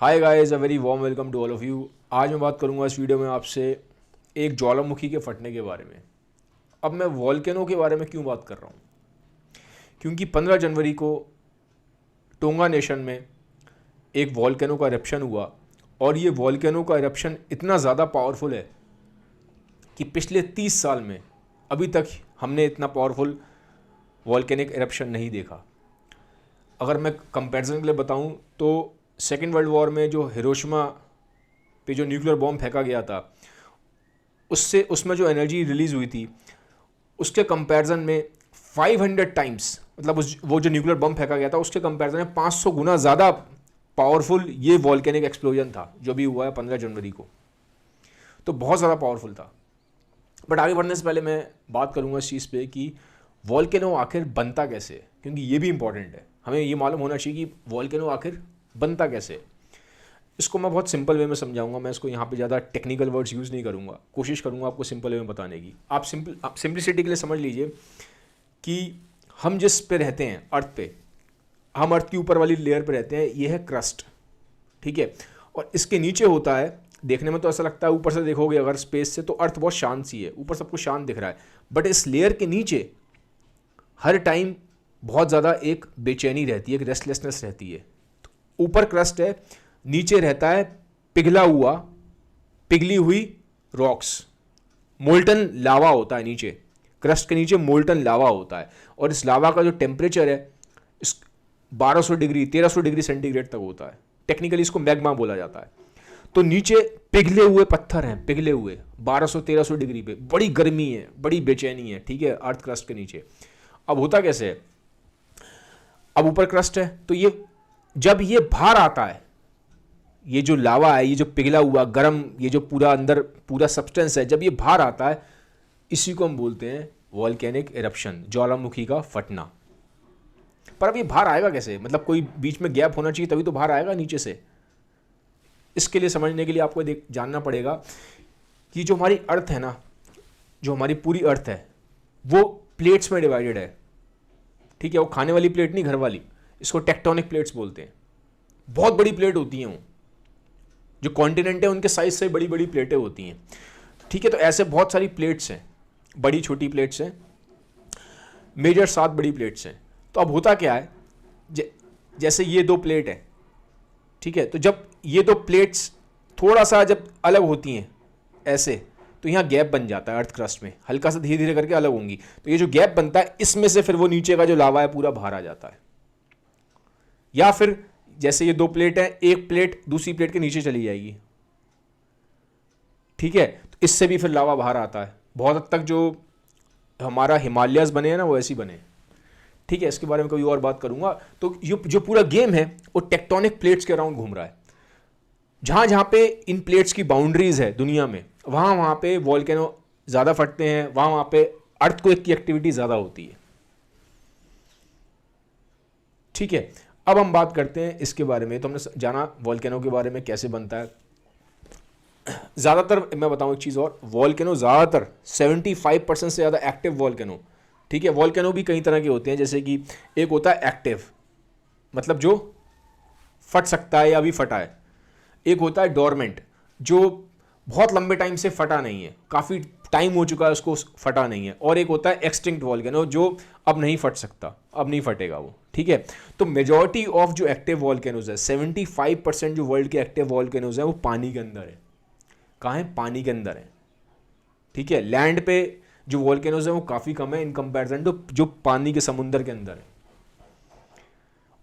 Hi guys, a very warm welcome to all of you. आज मैं बात करूंगा इस वीडियो में आपसे एक ज्वालामुखी के फटने के बारे में। अब मैं वॉल्केनो के बारे में क्यों बात कर रहा हूँ? क्योंकि 15 जनवरी को टोंगा नेशन में एक वॉल्केनो का इरप्शन हुआ और ये वॉल्केनो का इरप्शन इतना ज़्यादा पावरफुल है कि पिछले 30 साल में अभी तक हमने इतना पावरफुल वॉल्केनिक इरप्शन नहीं देखा। अगर मैं कंपैरिजन के लिए बताऊं तो सेकेंड वर्ल्ड वॉर में जो हिरोशिमा पे जो न्यूक्लियर बॉम्ब फेंका गया था उससे उसमें जो एनर्जी रिलीज़ हुई थी उसके कंपैरिजन में 500 टाइम्स, मतलब वो जो न्यूक्लियर बम फेंका गया था उसके कंपैरिजन में 500 गुना ज़्यादा पावरफुल ये वॉल्केनिक एक्सप्लोजन था जो भी हुआ है 15 जनवरी को। तो बहुत ज़्यादा पावरफुल था। बट आगे बढ़ने से पहले मैं बात करूंगा इस चीज़ पे कि वॉल्केनो आखिर बनता कैसे है, क्योंकि ये भी इंपॉर्टेंट है। हमें ये मालूम होना चाहिए कि वॉल्केनो आखिर बनता कैसे है। इसको मैं बहुत सिंपल वे में समझाऊंगा। मैं इसको यहाँ पे ज़्यादा टेक्निकल वर्ड्स यूज़ नहीं करूँगा, कोशिश करूँगा आपको सिंपल वे में बताने की। आप सिंपलिसिटी के लिए समझ लीजिए कि हम जिस पे रहते हैं अर्थ पे, हम अर्थ की ऊपर वाली लेयर पे रहते हैं, ये है क्रस्ट, ठीक है। और इसके नीचे होता है, देखने में तो ऐसा लगता है ऊपर से देखोगे अगर स्पेस से तो अर्थ बहुत शांत सी है, ऊपर सब कुछ शांत दिख रहा है। बट इस लेयर के नीचे हर टाइम बहुत ज़्यादा एक बेचैनी रहती है, एक रेस्टलेसनेस रहती है। ऊपर क्रस्ट है, नीचे रहता है पिघली हुई रॉक्स, मोल्टन लावा होता है नीचे। क्रस्ट के नीचे मोल्टन लावा होता है और इस लावा का जो टेम्परेचर है इस 1200 डिग्री 1300 डिग्री सेंटीग्रेड तक होता है। टेक्निकली इसको मैग्मा बोला जाता है। तो नीचे पिघले हुए पत्थर हैं, पिघले हुए 1200-1300 डिग्री पे, बड़ी गर्मी है, बड़ी बेचैनी है, ठीक है, अर्थ क्रस्ट के नीचे। अब होता कैसे है, अब ऊपर क्रस्ट है तो ये जब ये बाहर आता है, ये जो लावा है, ये जो पिघला हुआ गर्म, ये जो पूरा अंदर पूरा सब्सटेंस है, जब ये बाहर आता है इसी को हम बोलते हैं वॉल्केनिक इरप्शन, ज्वालामुखी का फटना। पर अब ये बाहर आएगा कैसे? मतलब कोई बीच में गैप होना चाहिए तभी तो बाहर आएगा नीचे से। इसके लिए समझने के लिए आपको जानना पड़ेगा कि जो हमारी अर्थ है ना, जो हमारी पूरी अर्थ है वो प्लेट्स में डिवाइडेड है, ठीक है। वो खाने वाली प्लेट नहीं, घर वाली। इसको टेक्टोनिक प्लेट्स बोलते हैं। बहुत बड़ी प्लेट होती हैं वो, जो कॉन्टिनेंट है उनके साइज से बड़ी बड़ी प्लेटें होती हैं, ठीक है। तो ऐसे बहुत सारी प्लेट्स हैं, बड़ी छोटी प्लेट्स हैं, मेजर 7 बड़ी प्लेट्स हैं। तो अब होता क्या है, जैसे ये 2 प्लेट हैं, ठीक है। तो जब ये 2 प्लेट्स थोड़ा सा जब अलग होती हैं ऐसे, तो यहाँ गैप बन जाता है अर्थ क्रस्ट में, हल्का सा धीरे धीरे करके अलग होंगी। तो ये जो गैप बनता है इसमें से फिर वो नीचे का जो लावा है पूरा बाहर आ जाता है। या फिर जैसे ये 2 प्लेट है, एक प्लेट दूसरी प्लेट के नीचे चली जाएगी, ठीक है। तो इससे भी फिर लावा बाहर आता है। बहुत हद तक जो हमारा हिमालयस बने हैं ना वो ऐसी बने, ठीक है। इसके बारे में कभी और बात करूंगा। तो ये जो पूरा गेम है वो टेक्टोनिक प्लेट्स के अराउंड घूम रहा है। जहां जहां पे इन प्लेट्स की बाउंड्रीज है दुनिया में, वहां वहां पे वॉल्केनो ज्यादा फटते हैं, वहां वहां पे अर्थक्वेक की एक्टिविटी ज्यादा होती है, ठीक है। अब हम बात करते हैं इसके बारे में। तो हमने जाना वॉल्केनो के बारे में कैसे बनता है। ज़्यादातर मैं बताऊं एक चीज़ और, वॉल्केनो ज़्यादातर 75% से ज़्यादा एक्टिव वॉल्केनो, ठीक है। वॉल्केनो भी कई तरह के होते हैं, जैसे कि एक होता है एक्टिव, मतलब जो फट सकता है या अभी फटा है। एक होता है डोरमेंट, जो बहुत लंबे टाइम से फटा नहीं है, काफ़ी टाइम हो चुका है उसको, फटा नहीं है। और एक होता है एक्सटिंक्ट वॉल्केनो, जो अब नहीं फट सकता, अब नहीं फटेगा वो, ठीक है। तो मेजॉरिटी ऑफ जो एक्टिव वॉल्केनोज है, 75% जो वर्ल्ड के एक्टिव वॉल्केनोज हैं वो पानी के अंदर है। कहाँ है? पानी के अंदर है, ठीक है। लैंड पे जो वॉल्केनोज हैं वो काफ़ी कम है इन कंपैरिजन टू जो पानी के समुंदर के अंदर है।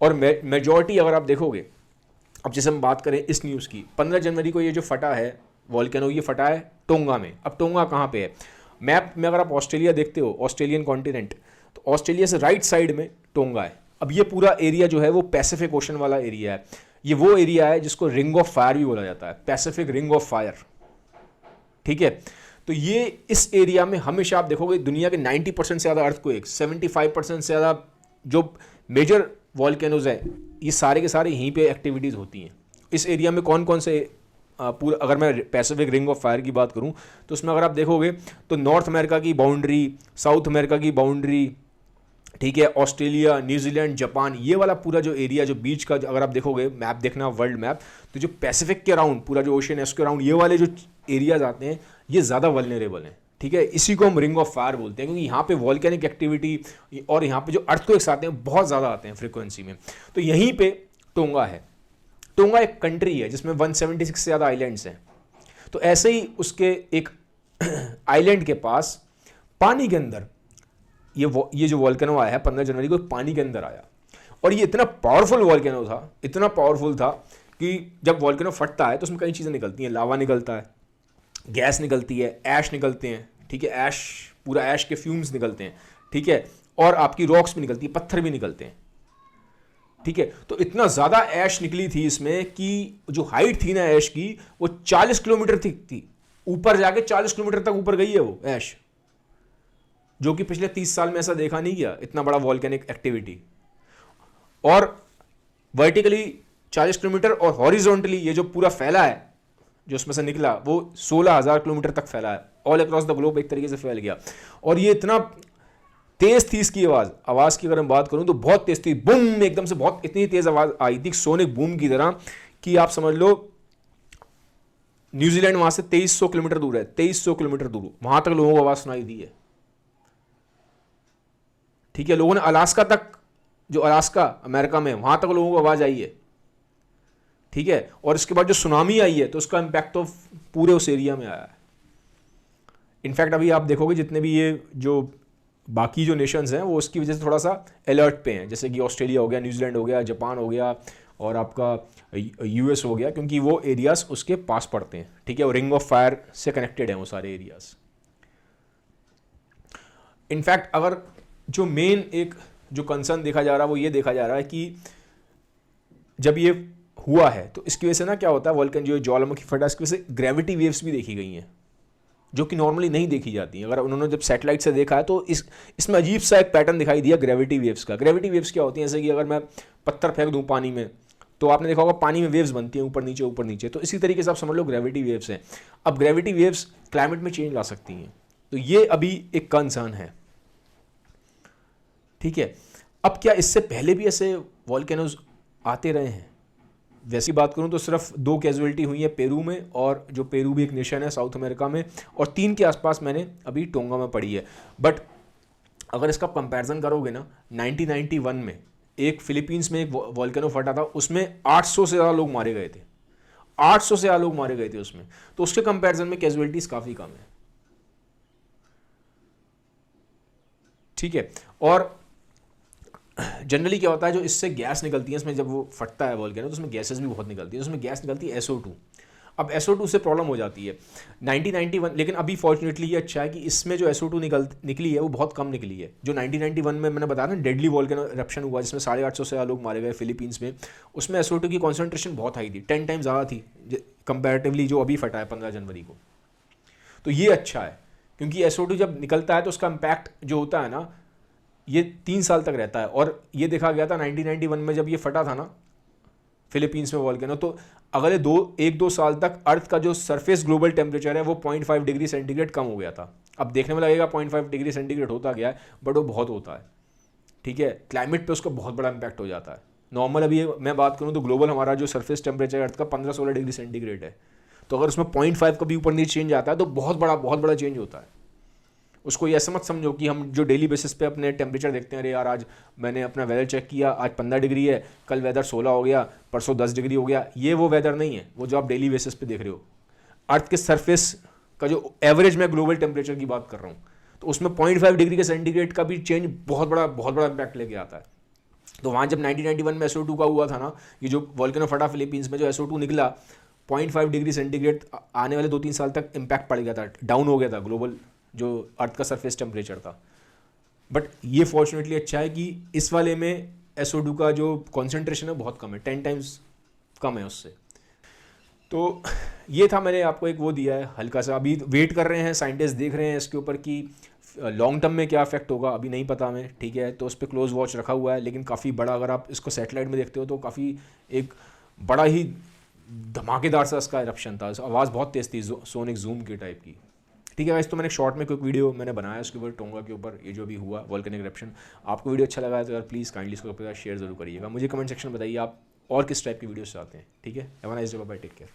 और मेजॉरिटी अगर आप देखोगे, अब जैसे हम बात करें इस न्यूज़ की, 15 जनवरी को ये जो फटा है वॉल्केनो, ये फटा है टोंगा में। अब टोंगा कहाँ पे है? मैप में अगर आप ऑस्ट्रेलिया देखते हो, ऑस्ट्रेलियन कॉन्टिनेंट, तो ऑस्ट्रेलिया से राइट साइड में टोंगा है। अब ये पूरा एरिया जो है वो पैसिफिक ओशन वाला एरिया है। ये वो एरिया है जिसको रिंग ऑफ फायर भी बोला जाता है, पैसिफिक रिंग ऑफ फायर, ठीक है। तो ये इस एरिया में हमेशा आप देखोगे दुनिया के 90% से ज़्यादा अर्थक्वेक, 75% से ज़्यादा जो मेजर वॉल्केनोज हैं, ये सारे के सारे यहीं पे एक्टिविटीज़ होती हैं। इस एरिया में कौन कौन से पूरा, अगर मैं पैसिफिक रिंग ऑफ फायर की बात करूं तो उसमें अगर आप देखोगे तो नॉर्थ अमेरिका की बाउंड्री, साउथ अमेरिका की बाउंड्री, ठीक है, ऑस्ट्रेलिया, न्यूजीलैंड, जापान, ये वाला पूरा जो एरिया, जो बीच का, अगर आप देखोगे मैप, देखना वर्ल्ड मैप, तो जो पैसिफिक के अराउंड पूरा जो ओशन है उसके अराउंड ये वाले जो एरियाज आते हैं ये ज़्यादा वल्नरेबल हैं। ठीक है, इसी को हम रिंग ऑफ फायर बोलते हैं, क्योंकि यहाँ पे वॉल्केनिक एक्टिविटी और यहाँ पे जो अर्थक्वेक्स आते हैं बहुत ज़्यादा आते हैं फ्रिक्वेंसी में। तो यहीं पे टोंगा है। टोंगा एक कंट्री है जिसमें 176 से ज़्यादा आइलैंड्स हैं। तो ऐसे ही उसके एक आइलैंड के पास पानी के अंदर ये जो वॉल्केनो आया है 15 जनवरी को, पानी के अंदर आया। और ये इतना पावरफुल वॉल्केनो था, इतना पावरफुल था कि जब वॉल्केनो फटता है तो उसमें कई चीज़ें निकलती हैं। लावा निकलता है, गैस निकलती है, ऐश निकलते हैं। ठीक है, ऐश, पूरा ऐश के फ्यूम्स निकलते हैं। ठीक है, और आपकी रॉक्स भी निकलती है, पत्थर भी निकलते हैं। ठीक है, तो इतना ज़्यादा ऐश निकली थी इसमें कि जो हाइट थी ना ऐश की, वो 40 किलोमीटर थी। ऊपर जाके 40 किलोमीटर तक ऊपर गई है वो ऐश, जो कि पिछले 30 साल में ऐसा देखा नहीं गया, इतना बड़ा वॉल्केनिक एक्टिविटी। और वर्टिकली 40 किलोमीटर और हॉरिजॉन्टली ये जो पूरा फैला है, जो उसमें से निकला, वो 16,000 किलोमीटर तक फैला है। ऑल अक्रॉस द ग्लोब एक तरीके से फैल गया। और ये इतना तेज थी इसकी आवाज़ की अगर मैं बात करूं तो बहुत तेज थी, बूम, एकदम से बहुत इतनी तेज आवाज़ आई थी सोनिक बूम की तरह, कि आप समझ लो न्यूजीलैंड वहां से 2300 किलोमीटर दूर है, 2300 किलोमीटर दूर, वहां तक लोगों को आवाज़ सुनाई दी है। ठीक है, लोगों ने अलास्का तक, जो अलास्का अमेरिका में, वहां तक लोगों को आवाज़ आई है। ठीक है, और इसके बाद जो सुनामी आई है तो उसका इंपैक्ट तो पूरे उस एरिया में आया है। इनफैक्ट अभी आप देखोगे जितने भी ये जो बाकी जो नेशंस हैं वो उसकी वजह से थोड़ा सा अलर्ट पे हैं, जैसे कि ऑस्ट्रेलिया हो गया, न्यूजीलैंड हो गया, जापान हो गया और आपका यूएस हो गया, क्योंकि वो एरियाज उसके पास पड़ते हैं। ठीक है, और रिंग ऑफ फायर से कनेक्टेड हैं वो सारे एरियाज। इनफैक्ट अगर जो मेन एक जो कंसर्न देखा जा रहा है वो ये देखा जा रहा है कि जब ये हुआ है तो इसकी वजह से ना क्या होता है, वॉल्केन जो ज्वालामुखी फटा, इसकी वजह से ग्रेविटी वेव्स भी देखी गई हैं, जो कि नॉर्मली नहीं देखी जाती हैं। अगर उन्होंने जब सैटेलाइट से देखा है तो इसमें अजीब सा एक पैटर्न दिखाई दिया ग्रेविटी वेव्स का। ग्रेविटी वेव्स क्या होती हैं, जैसे कि अगर मैं पत्थर फेंक दूं पानी में तो आपने देखा होगा पानी में वेव्स बनती हैं, ऊपर नीचे ऊपर नीचे, तो इसी तरीके से आप समझ लो ग्रेविटी वेव्स हैं। अब ग्रेविटी वेव्स क्लाइमेट में चेंज ला सकती हैं, तो ये अभी एक कंसर्न है। ठीक है, अब क्या इससे पहले भी ऐसे वॉल्केनोज आते रहे हैं? वैसी बात करूं तो सिर्फ 2 कैजुअलिटी हुई है पेरू में, और जो पेरू भी एक नेशन है साउथ अमेरिका में, और 3 के आसपास मैंने अभी टोंगा में पढ़ी है। बट अगर इसका कंपैरिजन करोगे ना, 1991 में एक फिलीपींस में एक वॉल्केनो फटा था, उसमें 800 से ज़्यादा लोग मारे गए थे। 800 से ज़्यादा लोग मारे गए थे उसमें, तो उसके कंपैरिजन में कैजुअलिटीज काफ़ी कम है। ठीक है, और जनरली क्या होता है, जो इससे गैस निकलती है इसमें, जब वो फटता है वॉल्केनो तो उसमें गैसेस भी बहुत निकलती है, उसमें गैस निकलती है SO2। अब SO2 से प्रॉब्लम हो जाती है 1991, लेकिन अभी फॉर्चुनेटली ये अच्छा है कि इसमें जो SO2 निकली है वो बहुत कम निकली है। जो 1991 में मैंने बताया ना डेडली वॉल्केनो इरप्शन हुआ जिसमें 850 से ज़्यादा लोग मारे गए फिलीपींस में, उसमें SO2 की कॉन्सेंट्रेशन बहुत हाई थी, 10 टाइम ज़्यादा थी कंपेरेटिवली जो अभी फटा है 15 जनवरी को। तो ये अच्छा है, क्योंकि SO2 जब निकलता है तो उसका इम्पैक्ट जो होता है ना ये 3 साल तक रहता है। और ये देखा गया था 1991 में जब ये फटा था ना फिलीपींस में वॉल्केनो, तो अगले 1-2 साल तक अर्थ का जो सरफेस ग्लोबल टेम्परेचर है वो 0.5 डिग्री सेंटीग्रेड कम हो गया था। अब देखने में लगेगा 0.5 डिग्री सेंटीग्रेड होता गया है, बट वो बहुत होता है। ठीक है, क्लाइमेट पे उसका बहुत बड़ा इंपैक्ट हो जाता है। नॉर्मल अभी मैं बात करूँ तो ग्लोबल हमारा जो सरफेस टेम्परेचर अर्थ का 15-16 डिग्री सेंटीग्रेड है, तो अगर उसमें 0.5 का भी ऊपर नीचे चेंज आता है तो बहुत बड़ा चेंज होता है। उसको ये ऐसा मत समझो कि हम जो डेली बेसिस पे अपने टेम्परेचर देखते हैं, अरे यार आज मैंने अपना वेदर चेक किया, आज 15 डिग्री है, कल वेदर 16 हो गया, परसों 10 डिग्री हो गया, ये वो वेदर नहीं है, वो जो आप डेली बेसिस पे देख रहे हो। अर्थ के सरफेस का जो एवरेज मैं ग्लोबल टेम्परेचर की बात कर रहा हूँ, तो उसमें 0.5 डिग्री के सेंटीग्रेड का भी चेंज बहुत बड़ा इंपैक्ट लेके आता है। तो वहाँ जब 1991 में SO2 का हुआ था ना, ये जो वॉल्केनो फटा फिलीपींस में, जो SO2 निकला 0.5 डिग्री सेंटीग्रेड आने वाले 2-3 साल तक इम्पैक्ट पड़ गया था, डाउन हो गया था ग्लोबल जो अर्थ का सरफेस टेम्परेचर था। बट ये फॉर्चुनेटली अच्छा है कि इस वाले में SO2 का जो कॉन्सेंट्रेशन है बहुत कम है, 10 टाइम्स कम है उससे। तो ये था, मैंने आपको एक वो दिया है हल्का सा। अभी वेट कर रहे हैं, साइंटिस्ट देख रहे हैं इसके ऊपर कि लॉन्ग टर्म में क्या इफेक्ट होगा, अभी नहीं पता हमें। ठीक है, तो उस पर क्लोज वॉच रखा हुआ है, लेकिन काफ़ी बड़ा, अगर आप इसको सैटेलाइट में देखते हो तो काफ़ी एक बड़ा ही धमाकेदार सा इसका इरप्शन था। आवाज़ बहुत तेज़ थी, सोनिक जूम के टाइप की। ठीक है गाइस, तो मैंने एक शॉर्ट में कोई वीडियो मैंने बनाया उसके ऊपर, टोंगा के ऊपर, ये जो भी हुआ वोल्केनिक इरप्शन। आपको वीडियो अच्छा लगा है तो यार प्लीज़ काइंडली इसको अपने साथ शेयर जरूर करिएगा। मुझे कमेंट सेक्शन में बताइए आप और किस टाइप की वीडियोस चाहते हैं। ठीक है, have a nice day, bye bye, take care.